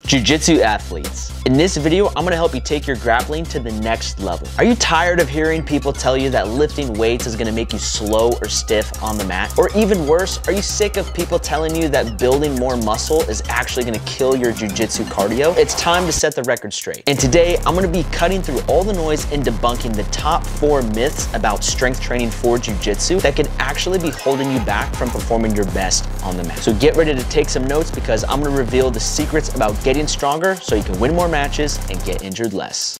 Jiu-Jitsu athletes. In this video, I'm gonna help you take your grappling to the next level. Are you tired of hearing people tell you that lifting weights is gonna make you slow or stiff on the mat? Or even worse, are you sick of people telling you that building more muscle is actually gonna kill your jiu-jitsu cardio? It's time to set the record straight. And today, I'm gonna be cutting through all the noise and debunking the top 4 myths about strength training for jiu-jitsu that could actually be holding you back from performing your best on the mat. So get ready to take some notes because I'm gonna reveal the secrets about getting stronger so you can win more matches and get injured less.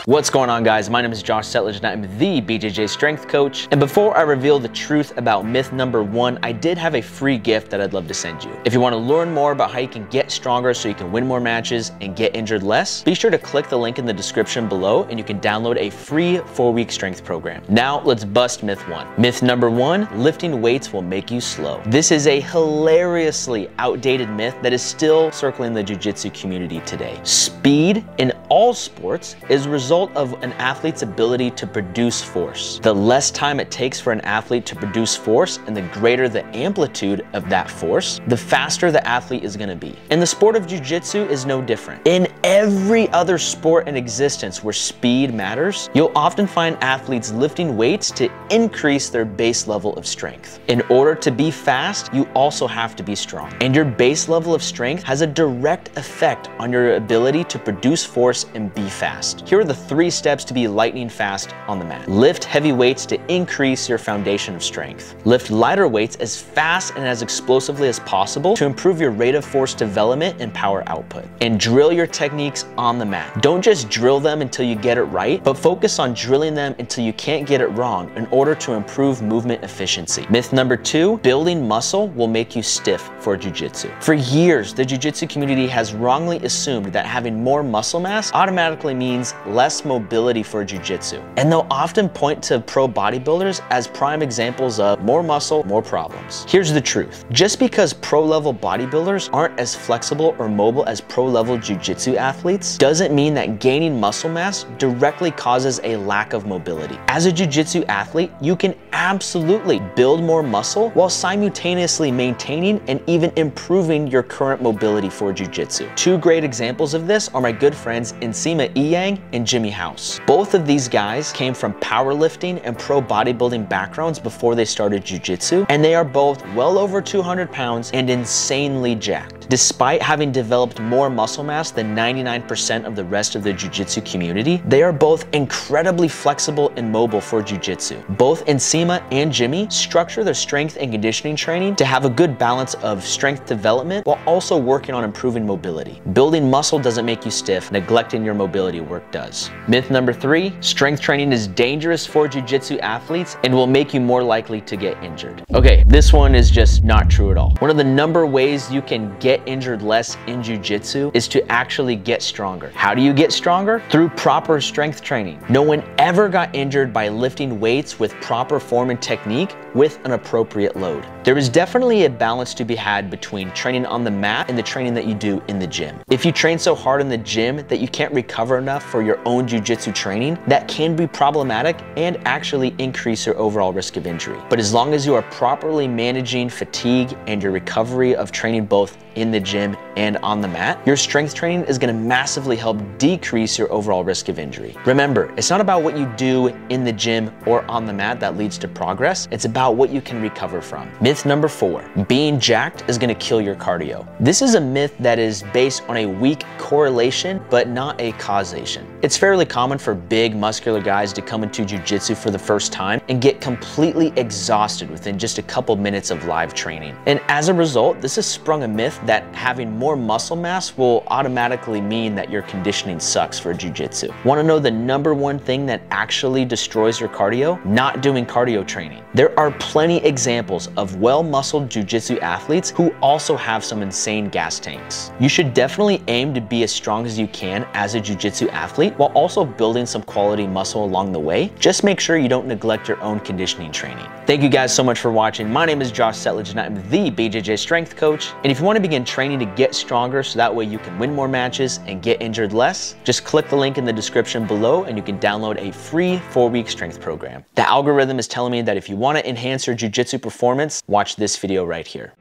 What's going on, guys? My name is Josh Settlage and I'm the BJJ Strength Coach. And before I reveal the truth about myth number 1, I did have a free gift that I'd love to send you. If you want to learn more about how you can get stronger so you can win more matches and get injured less, be sure to click the link in the description below and you can download a free 4-week strength program. Now let's bust myth 1. Myth number 1, lifting weights will make you slow. This is a hilariously outdated myth that is still circling the jiu-jitsu community today. Speed in all sports is a result of an athlete's ability to produce force. The less time it takes for an athlete to produce force and the greater the amplitude of that force, the faster the athlete is going to be. And the sport of jiu-jitsu is no different. In every other sport in existence where speed matters, you'll often find athletes lifting weights to increase their base level of strength. In order to be fast, you also have to be strong. And your base level of strength has a direct effect on your ability to produce force and be fast. Here are the 3 steps to be lightning fast on the mat. Lift heavy weights to increase your foundation of strength. Lift lighter weights as fast and as explosively as possible to improve your rate of force development and power output. And drill your techniques on the mat. Don't just drill them until you get it right, but focus on drilling them until you can't get it wrong in order to improve movement efficiency. Myth number 2, building muscle will make you stiff for jiu-jitsu. For years, the jiu-jitsu community has wrongly assumed that having more muscle mass automatically means less mobility for jiu-jitsu. And they'll often point to pro bodybuilders as prime examples of more muscle, more problems. Here's the truth. Just because pro-level bodybuilders aren't as flexible or mobile as pro-level jiu-jitsu athletes doesn't mean that gaining muscle mass directly causes a lack of mobility. As a jiu-jitsu athlete, you can absolutely build more muscle while simultaneously maintaining and even improving your current mobility for jiu-jitsu. 2 great examples of this are my good friends Nsima Iyang and Jimmy House. Both of these guys came from powerlifting and pro bodybuilding backgrounds before they started jiu-jitsu, and they are both well over 200 pounds and insanely jacked. Despite having developed more muscle mass than 99% of the rest of the jiu-jitsu community, they are both incredibly flexible and mobile for jiu-jitsu. Both Nsima and Jimmy structure their strength and conditioning training to have a good balance of strength development while also working on improving mobility. Building muscle doesn't make you stiff, neglecting your mobility work does. Myth number 3, strength training is dangerous for jiu-jitsu athletes and will make you more likely to get injured. Okay, this one is just not true at all. One of the number ways you can get injured less in jiu-jitsu is to actually get stronger. How do you get stronger? Through proper strength training. No one ever got injured by lifting weights with proper form and technique with an appropriate load. There is definitely a balance to be had between training on the mat and the training that you do in the gym. If you train so hard in the gym that you can't recover enough for your own jiu-jitsu training, that can be problematic and actually increase your overall risk of injury. But as long as you are properly managing fatigue and your recovery of training both in the gym and on the mat, your strength training is going to massively help decrease your overall risk of injury. Remember, it's not about what you do in the gym or on the mat that leads to progress. It's about what you can recover from. Myth number 4, being jacked is going to kill your cardio. This is a myth that is based on a weak correlation, but not a causation. It's fairly common for big muscular guys to come into jiu-jitsu for the first time and get completely exhausted within just a couple minutes of live training. And as a result, this has sprung a myth that having more muscle mass will automatically mean that your conditioning sucks for jiu-jitsu. Want to know the number 1 thing that actually destroys your cardio? Not doing cardio training. There are plenty examples of well-muscled jiu-jitsu athletes who also have some insane gas tanks. You should definitely aim to be as strong as you can as a jiu-jitsu athlete while also building some quality muscle along the way. Just make sure you don't neglect your own conditioning training. Thank you guys so much for watching. My name is Josh Settlage and I'm the BJJ Strength Coach. And if you want to begin training to get stronger so that way you can win more matches and get injured less, just click the link in the description below and you can download a free 4-week strength program. The algorithm is telling me that if you want to enhance your jiu-jitsu performance, watch this video right here.